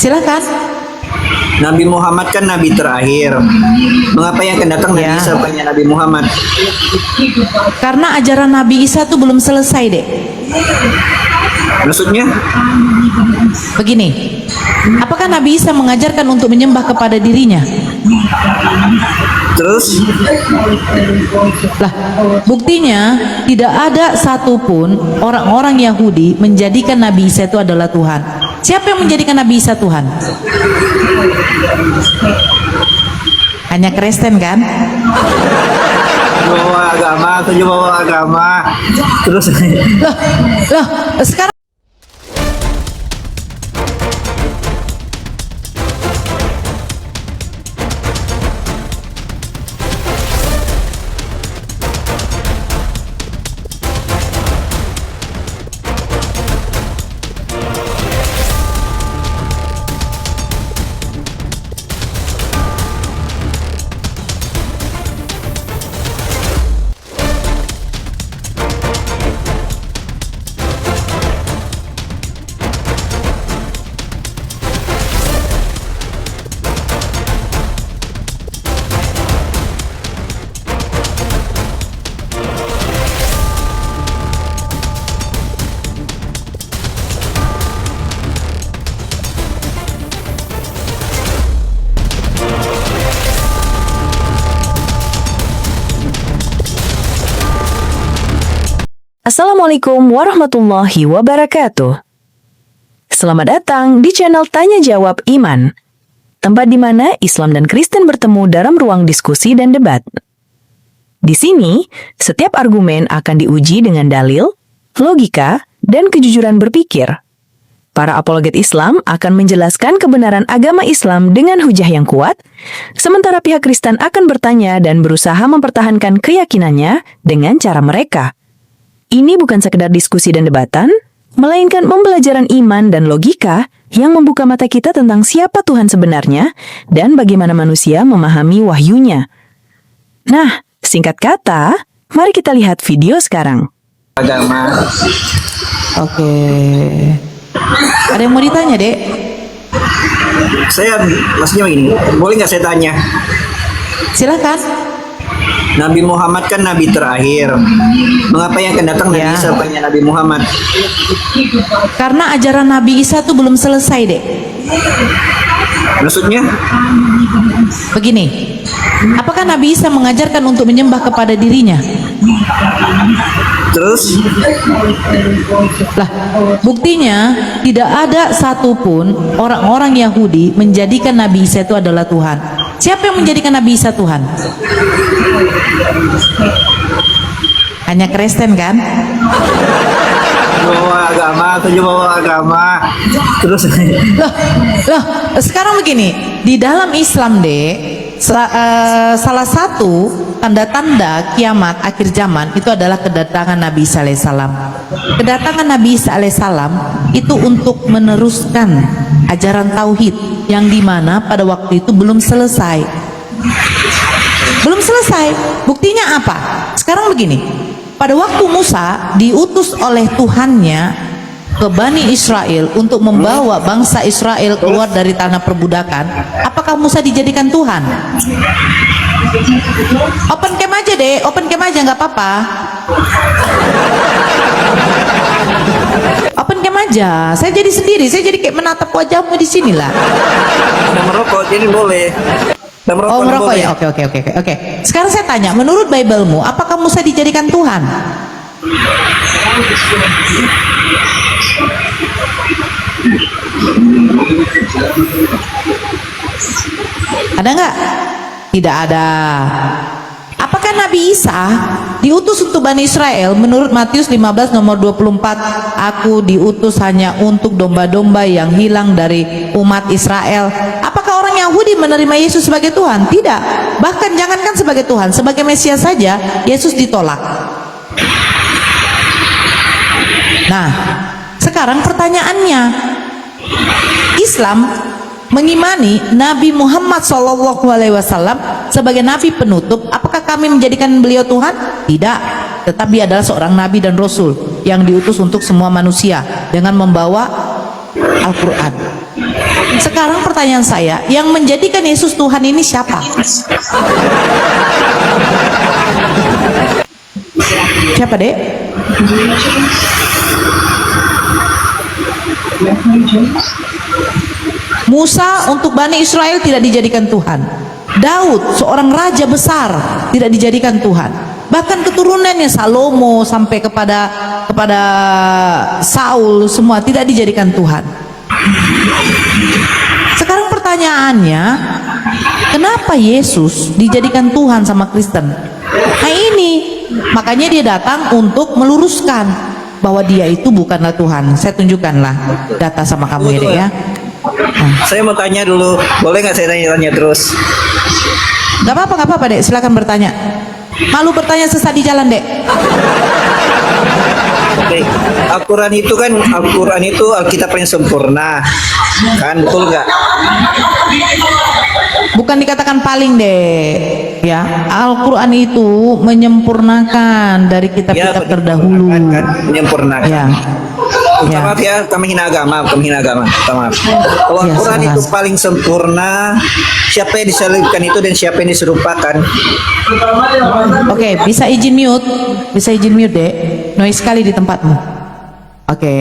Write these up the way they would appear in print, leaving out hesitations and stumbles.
Silakan. Nabi Muhammad kan nabi terakhir. Mengapa yang akan datang Nabi Isa bukannya Nabi Muhammad? Karena ajaran Nabi Isa itu belum selesai, Dek. Maksudnya? Begini, apakah Nabi Isa mengajarkan untuk menyembah kepada dirinya? Terus? Lah, buktinya tidak ada satupun orang-orang Yahudi menjadikan Nabi Isa itu adalah Tuhan. Siapa yang menjadikan Nabi Isa Tuhan? Hanya Kristen kan? Bawa agama, tujuh bawa agama. Terus? Loh, sekarang Assalamualaikum warahmatullahi wabarakatuh. Selamat datang di channel Tanya Jawab Iman, tempat di mana Islam dan Kristen bertemu dalam ruang diskusi dan debat. Di sini, setiap argumen akan diuji dengan dalil, logika, dan kejujuran berpikir. Para apologet Islam akan menjelaskan kebenaran agama Islam dengan hujah yang kuat, sementara pihak Kristen akan bertanya dan berusaha mempertahankan keyakinannya dengan cara mereka. Ini bukan sekedar diskusi dan debatan, melainkan pembelajaran iman dan logika yang membuka mata kita tentang siapa Tuhan sebenarnya dan bagaimana manusia memahami wahyunya. Nah, singkat kata, mari kita lihat video sekarang. Agama. oke. Ada yang mau ditanya, Dek? Saya maksudnya begini, boleh nggak saya tanya? Silakan. Nabi Muhammad kan nabi terakhir. Mengapa yang akan datang Nabi Isa bukannya Nabi Muhammad? Karena ajaran Nabi Isa itu belum selesai, Dek. Maksudnya? Begini, apakah Nabi Isa mengajarkan untuk menyembah kepada dirinya? Terus? Lah, buktinya tidak ada satupun orang-orang Yahudi menjadikan Nabi Isa itu adalah Tuhan. Siapa yang menjadikan Nabi Isa Tuhan? Hanya Kristen kan? Bawa agama, tujuh bawa agama. Terus? Loh, sekarang begini, di dalam Islam, Dek, salah satu tanda-tanda kiamat akhir zaman itu adalah kedatangan Nabi Isa alaihissalam. Kedatangan Nabi Isa alaihissalam itu untuk meneruskan ajaran tauhid yang dimana pada waktu itu belum selesai. Buktinya apa? Sekarang begini, pada waktu Musa diutus oleh Tuhannya ke Bani Israel untuk membawa bangsa Israel keluar dari tanah perbudakan, apakah Musa dijadikan Tuhan? Open cam aja, deh, open cam aja, nggak apa-apa. Open cam aja. Saya jadi sendiri, saya jadi kayak menatap wajahmu di sini lah. Ada merokok, jadi boleh. Ada merokok, Oh, merokok boleh. ya. Oke. Sekarang saya tanya, menurut Bible-mu, apakah Musa dijadikan Tuhan? Ada nggak? Tidak ada. Apakah Nabi Isa diutus untuk Bani Israel? Menurut Matius 15 nomor 24, aku diutus hanya untuk domba-domba yang hilang dari umat Israel. Apakah orang Yahudi menerima Yesus sebagai Tuhan? Tidak. Bahkan jangankan sebagai Tuhan, sebagai Mesias saja Yesus ditolak. Nah, sekarang pertanyaannya, Islam mengimani Nabi Muhammad SAW sebagai Nabi penutup. Apakah kami menjadikan beliau Tuhan? Tidak. Tetapi adalah seorang Nabi dan Rasul yang diutus untuk semua manusia dengan membawa Al-Quran. Sekarang pertanyaan saya, yang menjadikan Yesus Tuhan ini siapa? Siapa, Dek? Musa untuk Bani Israel tidak dijadikan Tuhan. Daud, seorang raja besar, tidak dijadikan Tuhan. Bahkan keturunannya Salomo sampai kepada Saul semua tidak dijadikan Tuhan. Sekarang pertanyaannya, kenapa Yesus dijadikan Tuhan sama Kristen? Nah ini, makanya dia datang untuk meluruskan bahwa dia itu bukanlah Tuhan. Saya tunjukkanlah data sama kamu ya, Dek ya. Saya mau tanya dulu, boleh nggak saya tanya terus? Gak apa-apa, Dek. Silakan bertanya. Malu bertanya sesat di jalan, Dek. Oke, Al-Quran itu Alkitab yang sempurna, kan betul nggak? Bukan dikatakan paling, Dek. Ya, Al-Quran itu menyempurnakan dari kitab-kitab terdahulu. Kan, menyempurnakan. Ya. Maaf ya, kami hina agama. Maaf. Kalau Ya, Al-Quran itu silakan. paling sempurna, siapa yang disalibkan itu dan siapa yang diserupakan? Oke, bisa izin mute, Dek. Noise sekali di tempatmu. Oke.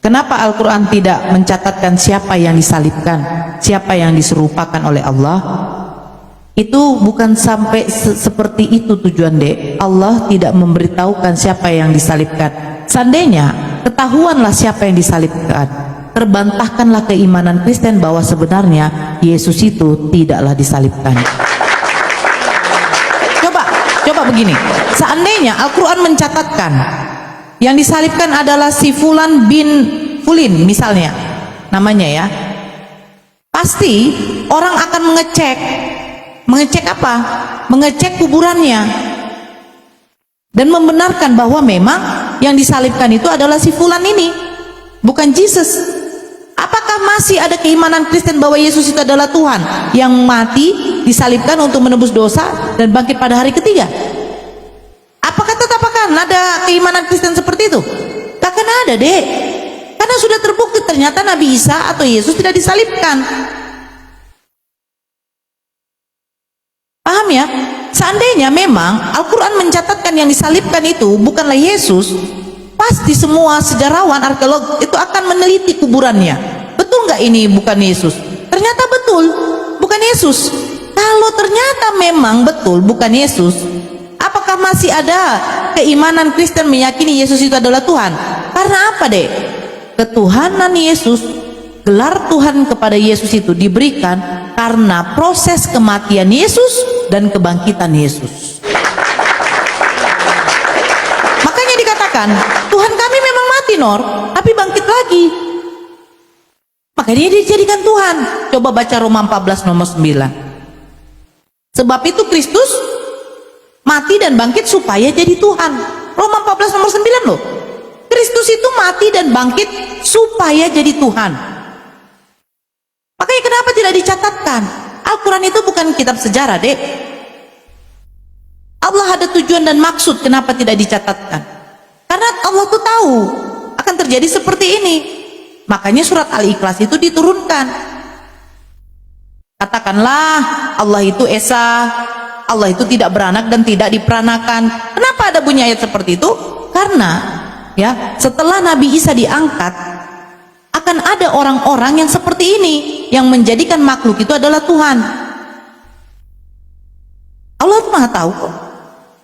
Kenapa Al-Quran tidak mencatatkan siapa yang disalibkan, siapa yang diserupakan oleh Allah? Itu bukan sampai seperti itu tujuan, Dek. Allah tidak memberitahukan siapa yang disalibkan. Seandainya ketahuanlah siapa yang disalibkan, terbantahkanlah keimanan Kristen bahwa sebenarnya Yesus itu tidaklah disalibkan. Coba begini, seandainya Al-Quran mencatatkan yang disalibkan adalah si Fulan bin Fulin misalnya namanya ya, pasti orang akan mengecek apa? Mengecek kuburannya dan membenarkan bahwa memang yang disalibkan itu adalah si Fulan ini, bukan Yesus. Apakah masih ada keimanan Kristen bahwa Yesus itu adalah Tuhan yang mati, disalibkan untuk menebus dosa dan bangkit pada hari ketiga? Apakah tetap akan ada keimanan Kristen seperti itu? Tak akan ada, Dek. Karena sudah terbukti ternyata Nabi Isa atau Yesus tidak disalibkan. Paham ya? Seandainya memang Al-Quran mencatatkan yang disalibkan itu bukanlah Yesus, pasti semua sejarawan, arkeolog itu akan meneliti kuburannya. Betul nggak ini bukan Yesus? Ternyata betul, bukan Yesus. Kalau ternyata memang betul bukan Yesus, apakah masih ada keimanan Kristen meyakini Yesus itu adalah Tuhan? Karena apa, Dek? Ketuhanan Yesus, gelar Tuhan kepada Yesus itu diberikan karena proses kematian Yesus dan kebangkitan Yesus. Makanya dikatakan Tuhan kami memang mati, Nor, tapi bangkit lagi. Makanya dia dijadikan Tuhan. Coba baca Roma 14 nomor 9. Sebab itu Kristus mati dan bangkit supaya jadi Tuhan. Roma 14 nomor 9 loh. Kristus itu mati dan bangkit supaya jadi Tuhan. Makanya kenapa tidak dicatatkan? Al-Quran itu bukan kitab sejarah, Dek. Allah ada tujuan dan maksud kenapa tidak dicatatkan. Karena Allah tuh tahu akan terjadi seperti ini. Makanya surat Al-Ikhlas itu diturunkan. Katakanlah Allah itu Esa, Allah itu tidak beranak dan tidak diperanakan. Kenapa ada bunyi ayat seperti itu? Karena ya, setelah Nabi Isa diangkat, akan ada orang-orang yang seperti ini, yang menjadikan makhluk itu adalah Tuhan. Allah itu Maha tahu kok.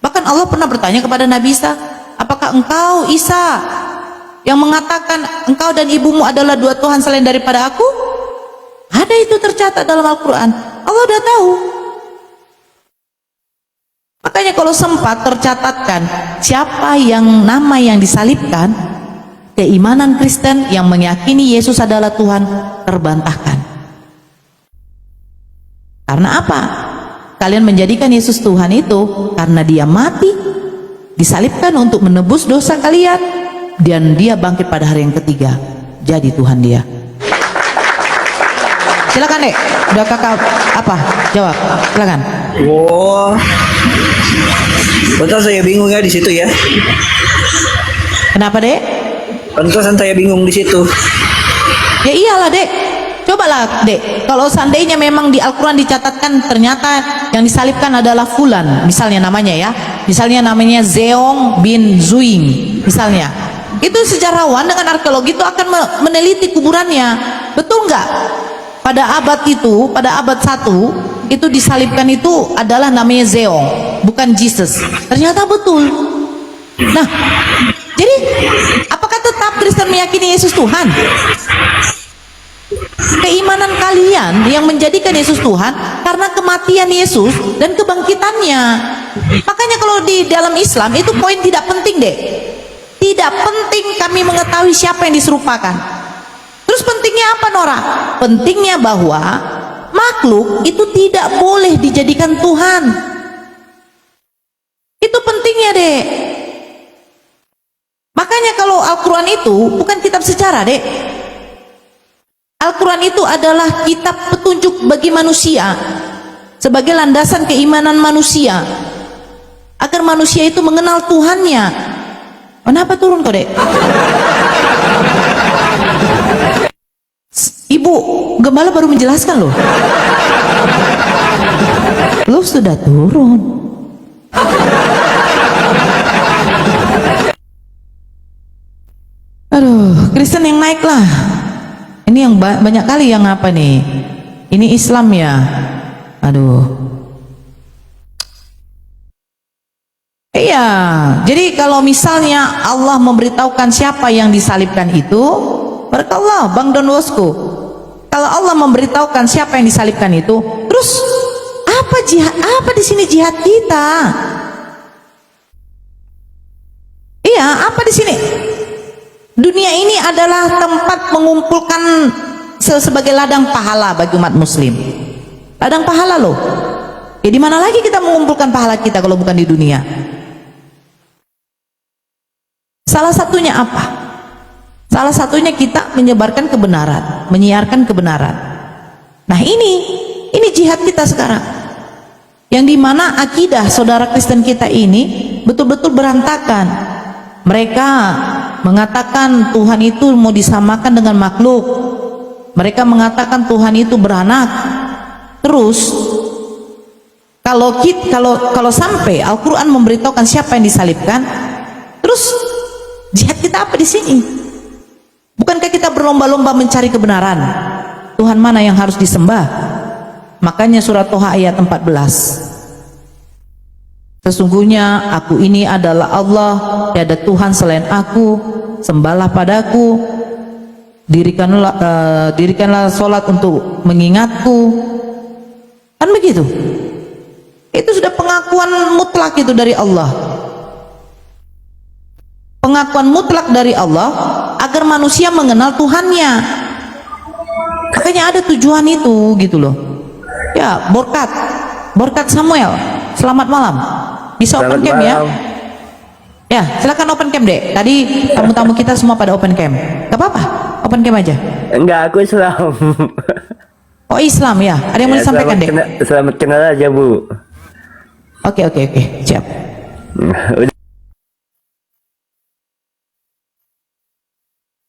Bahkan Allah pernah bertanya kepada Nabi Isa, apakah engkau Isa yang mengatakan engkau dan ibumu adalah dua Tuhan selain daripada aku? Ada itu tercatat dalam Al-Quran. Allah udah tahu. Makanya kalau sempat tercatatkan siapa yang nama yang disalibkan, keimanan Kristen yang meyakini Yesus adalah Tuhan terbantahkan. Karena apa? Kalian menjadikan Yesus Tuhan itu karena dia mati, disalibkan untuk menebus dosa kalian, dan dia bangkit pada hari yang ketiga jadi Tuhan dia. Silakan, Dek. Udah kakak apa? Jawab. Silakan. Oh, betul, saya bingung ya di situ ya. Kenapa, Dek? Pantesan saya bingung di situ. Ya iyalah, Dek. Cobalah dek, kalau seandainya memang di Al-Quran dicatatkan ternyata yang disalibkan adalah fulan, misalnya namanya ya, misalnya namanya Zeong bin Zuing, misalnya, itu sejarawan dengan arkeologi itu akan meneliti kuburannya, betul nggak? Pada abad itu, pada abad 1 itu disalibkan itu adalah namanya Zeong, bukan Jesus. Ternyata betul. Nah, jadi apakah tetap Kristen meyakini Yesus Tuhan? Keimanan kalian yang menjadikan Yesus Tuhan karena kematian Yesus dan kebangkitannya. Makanya kalau di dalam Islam itu poin tidak penting deh. Tidak penting kami mengetahui siapa yang diserupakan. Terus pentingnya apa Nora? Pentingnya bahwa makhluk itu tidak boleh dijadikan Tuhan. Itu pentingnya deh. Makanya kalau Al-Quran itu bukan kitab sejarah deh. Al-Quran itu adalah kitab petunjuk bagi manusia sebagai landasan keimanan manusia agar manusia itu mengenal Tuhannya. Kenapa turun kau dek? Ibu Gembala baru menjelaskan loh. Lo sudah turun. Aduh, Kristen yang naik lah. Ini yang banyak kali yang apa nih? Ini Islam ya. Aduh. Iya. Jadi kalau misalnya Allah memberitahukan siapa yang disalibkan itu, barakallah, Bang Don Bosco. Kalau Allah memberitahukan siapa yang disalibkan itu, terus apa jihad? Apa di sini jihad kita? Iya, apa di sini? Dunia ini adalah tempat mengumpulkan sebagai ladang pahala bagi umat muslim. Ladang pahala loh. Ya di mana lagi kita mengumpulkan pahala kita kalau bukan di dunia? Salah satunya apa? Salah satunya kita menyebarkan kebenaran, menyiarkan kebenaran. Nah ini jihad kita sekarang. Yang dimana akidah saudara Kristen kita ini betul-betul berantakan. Mereka mengatakan Tuhan itu mau disamakan dengan makhluk. Mereka mengatakan Tuhan itu beranak. Terus kalau sampai Al-Quran memberitahukan siapa yang disalibkan, terus jihad kita apa di sini? Bukankah kita berlomba-lomba mencari kebenaran? Tuhan mana yang harus disembah? Makanya surat Toha ayat 14. Sesungguhnya aku ini adalah Allah, tiada Tuhan selain aku, sembahlah padaku, dirikanlah sholat untuk mengingatku. Kan begitu? Itu sudah pengakuan mutlak itu dari Allah. Pengakuan mutlak dari Allah agar manusia mengenal Tuhannya. Makanya ada tujuan itu gitu loh. Ya, Borkat Samuel, selamat malam. Bisa open cam ya? Ya, silakan open cam dek. Tadi tamu-tamu kita semua pada open cam. Gak apa-apa, open cam aja. Enggak, aku Islam. Oh Islam ya? Ada yang mau disampaikan dek? Selamat kenal aja Bu. Oke, siap.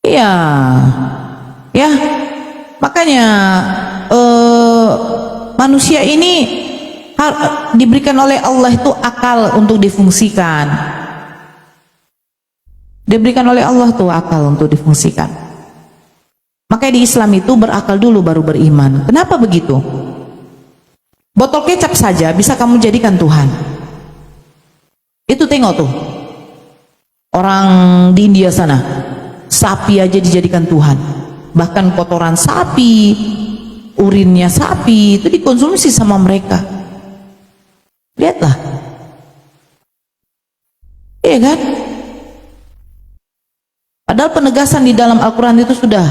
Iya, ya. Makanya manusia ini diberikan oleh Allah itu akal untuk difungsikan. Diberikan oleh Allah tuh akal untuk difungsikan. Makanya di Islam itu berakal dulu baru beriman. Kenapa begitu? Botol kecap saja bisa kamu jadikan Tuhan. Itu tengok tuh. Orang di India sana, sapi aja dijadikan Tuhan. Bahkan kotoran sapi, urinnya sapi itu dikonsumsi sama mereka. Lihatlah. Iya kan? Padahal penegasan di dalam Al-Quran itu sudah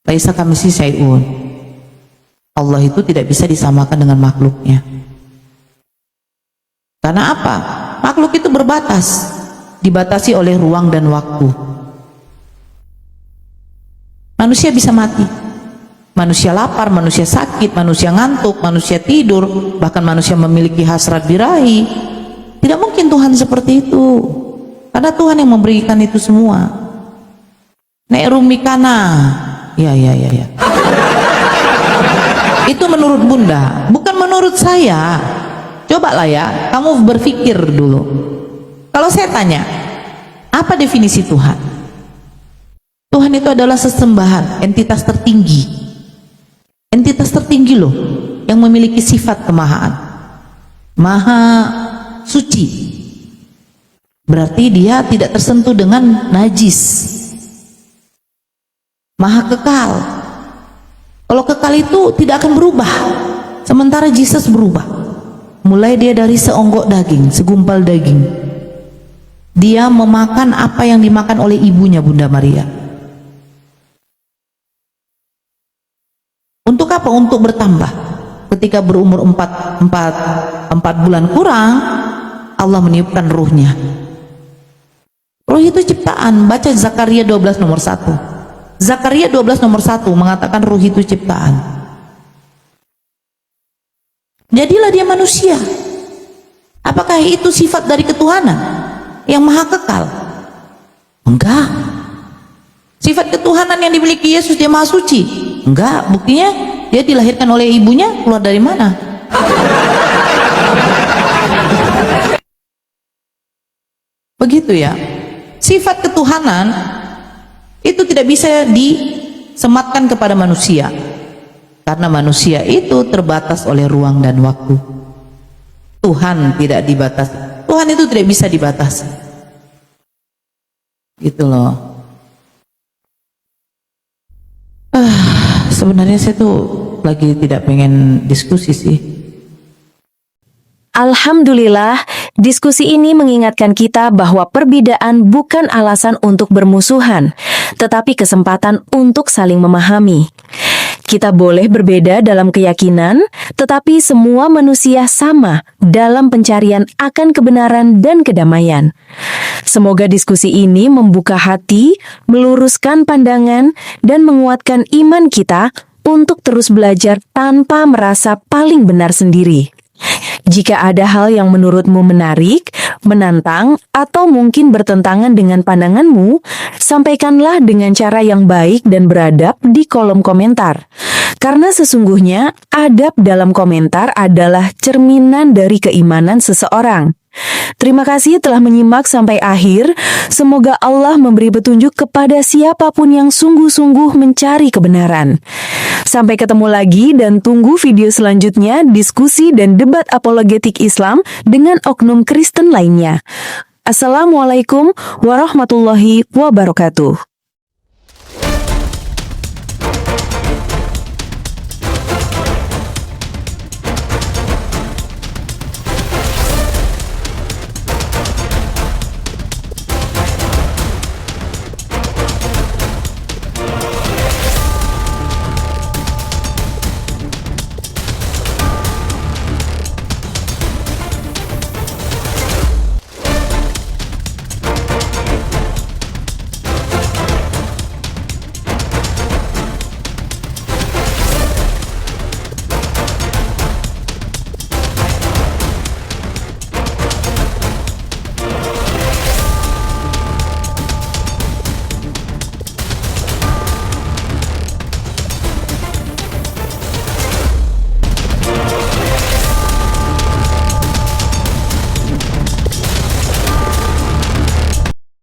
laisa kamitslihi syai'un. Allah itu tidak bisa disamakan dengan makhluknya. Karena apa? Makhluk itu berbatas, dibatasi oleh ruang dan waktu. Manusia bisa mati, manusia lapar, manusia sakit, manusia ngantuk, manusia tidur, bahkan manusia memiliki hasrat birahi. Tidak mungkin Tuhan seperti itu, karena Tuhan yang memberikan itu semua. Nek rumikana, ya. Itu menurut Bunda, bukan menurut saya. Cobalah ya, kamu berpikir dulu. Kalau saya tanya, apa definisi Tuhan? Tuhan itu adalah sesembahan, entitas tertinggi. Entitas tertinggi loh, yang memiliki sifat kemahaan. Maha suci. Berarti dia tidak tersentuh dengan najis. Maha kekal. Kalau kekal itu tidak akan berubah. Sementara Yesus berubah. Mulai dia dari seonggok daging, segumpal daging. Dia memakan apa yang dimakan oleh ibunya, Bunda Maria. Untuk apa? Untuk bertambah. Ketika berumur 4 bulan kurang, Allah meniupkan ruhnya. Ruh itu ciptaan. Baca Zakaria 12 nomor 1. Zakaria 12 nomor 1 mengatakan ruh itu ciptaan. Jadilah dia manusia. Apakah itu sifat dari ketuhanan yang maha kekal? Enggak. Sifat ketuhanan yang dimiliki Yesus, dia maha suci? Enggak. Buktinya dia dilahirkan oleh ibunya, keluar dari mana? Begitu ya. Sifat ketuhanan itu tidak bisa disematkan kepada manusia. Karena manusia itu terbatas oleh ruang dan waktu. Tuhan tidak dibatasi. Tuhan itu tidak bisa dibatasi. Gitu loh. Sebenarnya saya tuh lagi tidak pengen diskusi sih. Alhamdulillah, diskusi ini mengingatkan kita bahwa perbedaan bukan alasan untuk bermusuhan, tetapi kesempatan untuk saling memahami. Kita boleh berbeda dalam keyakinan, tetapi semua manusia sama dalam pencarian akan kebenaran dan kedamaian. Semoga diskusi ini membuka hati, meluruskan pandangan, dan menguatkan iman kita untuk terus belajar tanpa merasa paling benar sendiri. Jika ada hal yang menurutmu menarik, menantang, atau mungkin bertentangan dengan pandanganmu, sampaikanlah dengan cara yang baik dan beradab di kolom komentar. Karena sesungguhnya, adab dalam komentar adalah cerminan dari keimanan seseorang. Terima kasih telah menyimak sampai akhir. Semoga Allah memberi petunjuk kepada siapapun yang sungguh-sungguh mencari kebenaran. Sampai ketemu lagi dan tunggu video selanjutnya diskusi dan debat apologetik Islam dengan oknum Kristen lainnya. Assalamualaikum warahmatullahi wabarakatuh.